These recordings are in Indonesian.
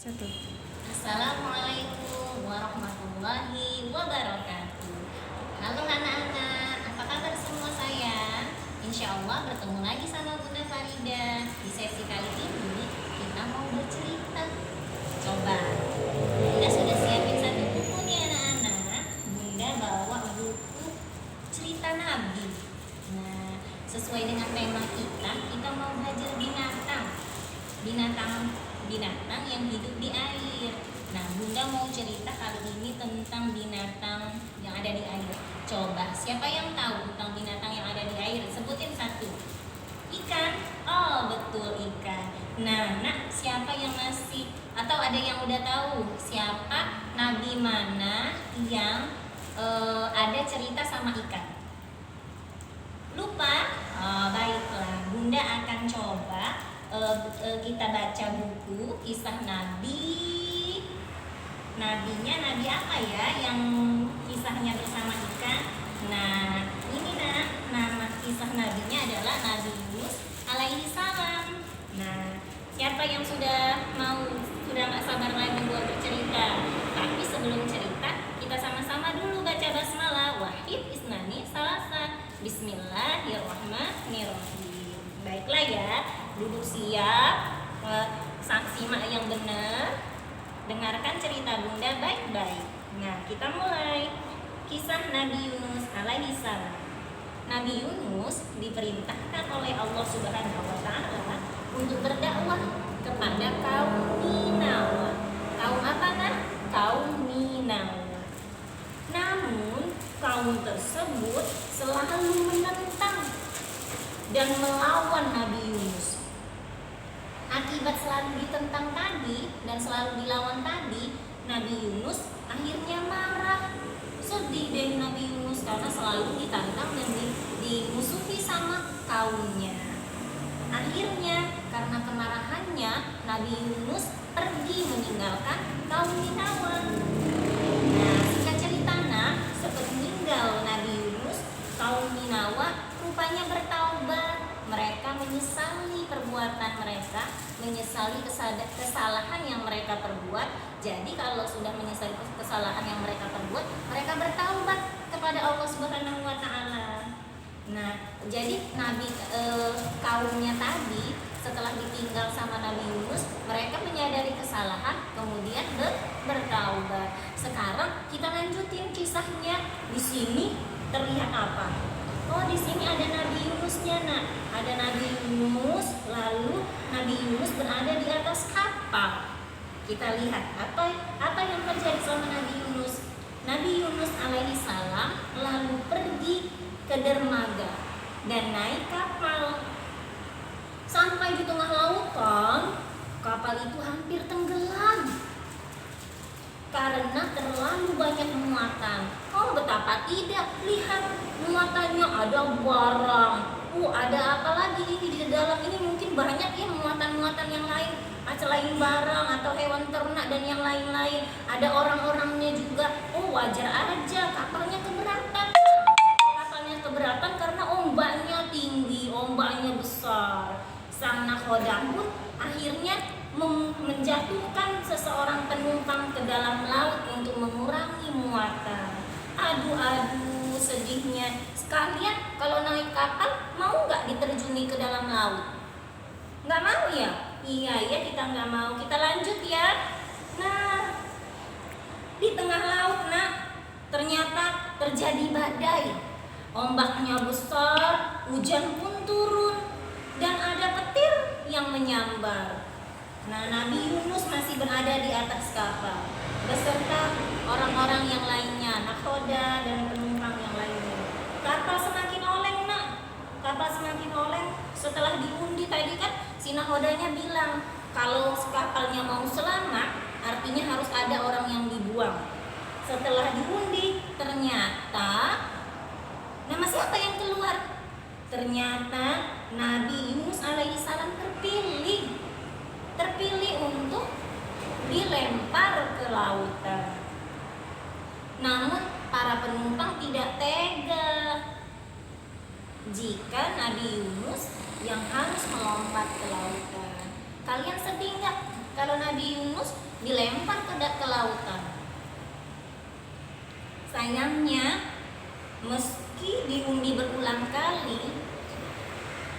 Satu. Assalamualaikum warahmatullahi wabarakatuh. Halo anak-anak, apa kabar semua sayang? Insya Allah bertemu lagi sama Bunda Farida. Di sesi kali ini kita mau bercerita. Coba, Bunda sudah siapin satu buku nih anak-anak. Bunda bawa buku cerita Nabi. Nah, sesuai dengan tema kita mau belajar binatang yang hidup di air. Nah, Bunda mau cerita kali ini tentang binatang yang ada di air. Coba, siapa yang tahu tentang binatang yang ada di air? Sebutin satu. Ikan. Oh, betul, ikan. Nah, siapa yang masih atau ada yang udah tahu siapa nabi mana yang ada cerita sama ikan? Lupa? Oh, baiklah, Bunda akan coba kita baca buku kisah nabinya nabi apa ya yang kisahnya bersama ikan. Nah, ini nama kisah nabinya adalah Nabi Yunus alaihi salam. Nah, siapa yang sudah nggak sabar lagi buat bercerita? Tapi sebelum cerita, kita sama-sama dulu baca basmalah. Wahid isnani salasa. Bismillahirrahmanirrahim. Baiklah ya, duduk siap, simak yang benar, dengarkan cerita Bunda baik-baik. Nah, kita mulai. Kisah Nabi Yunus alaihi salam. Nabi Yunus diperintahkan oleh Allah Subhanahu wa taala untuk berdakwah kepada kaum Ninawa. Kaum apa Kaum Ninawa. Namun kaum tersebut selalu menentang dan melawan Nabi Yunus. Akibat selalu ditentang tadi dan selalu dilawan tadi, Nabi Yunus akhirnya marah. Sedih deh Nabi Yunus karena selalu ditantang dan dimusuhi sama kaumnya. Akhirnya karena kemarahannya, Nabi Yunus pergi meninggalkan kaum Ninawa. Nah, singkat cerita sepeninggal Nabi Yunus, kaum Ninawa rupanya bertaubat. Mereka menyesali perbuatan mereka, menyesali kesalahan yang mereka perbuat. Jadi kalau sudah menyesali kesalahan yang mereka perbuat, mereka bertaubat kepada Allah Subhanahu wa taala. Nah, jadi kaumnya tadi setelah ditinggal sama Nabi Yunus, mereka menyadari kesalahan, kemudian bertaubat. Sekarang kita lanjutin kisahnya. Di sini terlihat apa? Oh, di sini ada Nabi Yunusnya, Ada Nabi Yunus, lalu Nabi Yunus berada di atas kapal. Kita lihat apa yang terjadi sama Nabi Yunus. Nabi Yunus alaihi salam lalu pergi ke dermaga dan naik kapal. Sampai di tengah lautan, kapal itu hampir tenggelam karena terlalu banyak muatan. Oh, betapa tidak, lihat muatannya, ada barang. Ada apa lagi ini di dalam ini? Mungkin banyak ya muatan-muatan yang lain, selain barang atau hewan ternak dan yang lain-lain. Ada orang-orangnya juga. Wajar aja kapalnya keberatan. Kapalnya keberatan karena ombaknya tinggi, ombaknya besar. Sang nakhoda pun akhirnya menjatuhkan seseorang penumpang ke dalam laut untuk mengurangi muatan. Aduh, sedihnya. Sekalian kalau naik kapal, mau nggak diterjuni ke dalam laut? Nggak mau ya? Iya ya, kita nggak mau. Kita lanjut ya. Nah, di tengah laut ternyata terjadi badai. Ombaknya besar, hujan pun turun, dan ada petir yang menyambar. Nabi Yunus masih berada di atas kapal beserta orang-orang yang lainnya, nakhoda dan penumpang yang lainnya. Kapal semakin oleng, Kapal semakin oleng. Setelah diundi tadi kan si nakhodanya bilang kalau kapalnya mau selamat, artinya harus ada orang yang dibuang. Setelah diundi, ternyata nama siapa yang keluar? Ternyata Nabi Yunus alaihi salam terpilih untuk dilempar ke lautan. Namun para penumpang tidak tega jika Nabi Yunus yang harus melompat ke lautan. Kalian sedih nggak kalau Nabi Yunus sayangnya meski diundi berulang kali,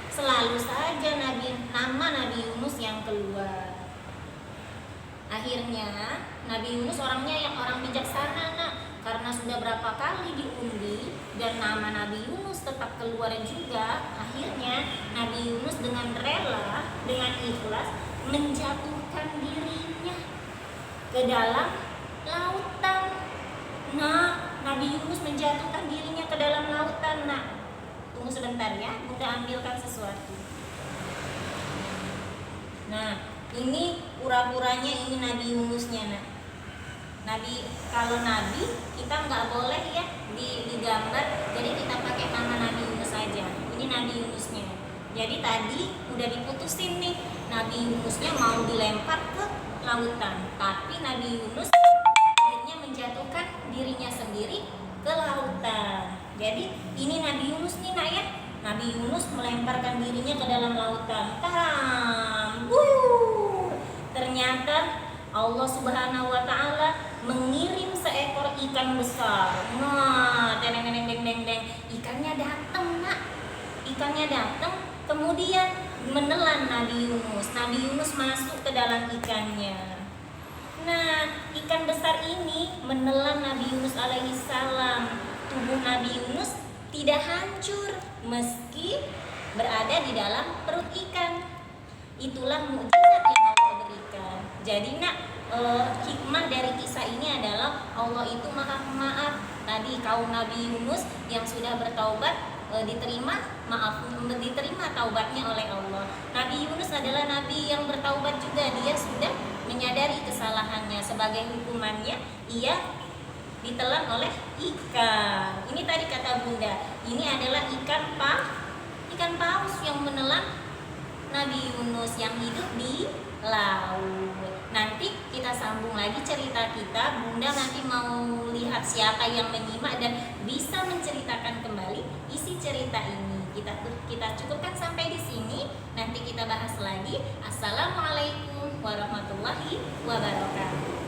selalu saja nama Nabi Yunus yang keluar. Akhirnya Nabi Yunus orangnya orang bijaksana, nak. Karena sudah berapa kali diundi dan nama Nabi Yunus tetap keluar juga, akhirnya Nabi Yunus dengan rela, dengan ikhlas menjatuhkan dirinya ke dalam lautan. Nah, Nabi Yunus menjatuhkan dirinya ke dalam lautan, nak. Tunggu sebentar ya, Bunda ambilkan sesuatu. Nah, ini pura-puranya ini Nabi Yunusnya, nak. Kalau Nabi kita nggak boleh ya digambar, jadi kita pakai nama Nabi Yunus saja. Ini Nabi Yunusnya. Jadi tadi udah diputusin nih, Nabi Yunusnya mau dilempar ke lautan, tapi Nabi Yunus akhirnya menjatuhkan dirinya sendiri ke lautan. Jadi ini Nabi Yunus nih, nak ya. Nabi Yunus melemparkan dirinya ke dalam lautan. Taram, ternyata Allah Subhanahu wa Ta'ala mengirim seekor ikan besar. Nah, deng. Ikannya datang, nak. Ikannya datang, kemudian menelan Nabi Yunus. Nabi Yunus masuk ke dalam ikannya. Nah, ikan besar ini menelan Nabi Yunus alaihissalam. Tubuh Nabi Yunus tidak hancur meski berada di dalam perut ikan. Itulah mukjizat yang Allah berikan. Jadi, nak, hikmah dari kisah ini adalah Allah itu maha pemaaf. Tadi kaum Nabi Yunus yang sudah bertaubat diterima taubatnya oleh Allah. Nabi Yunus adalah nabi yang bertaubat juga. Dia sudah menyadari kesalahannya. Sebagai hukumannya ia ditelan oleh ikan. Ini tadi kata Bunda, ini adalah ikan paus yang menelan Nabi Yunus yang hidup di laut. Nanti kita sambung lagi cerita kita. Bunda nanti mau lihat siapa yang menyimak dan bisa menceritakan kembali isi cerita ini. Kita cukupkan sampai di sini. Nanti kita bahas lagi. Assalamualaikum warahmatullahi wabarakatuh.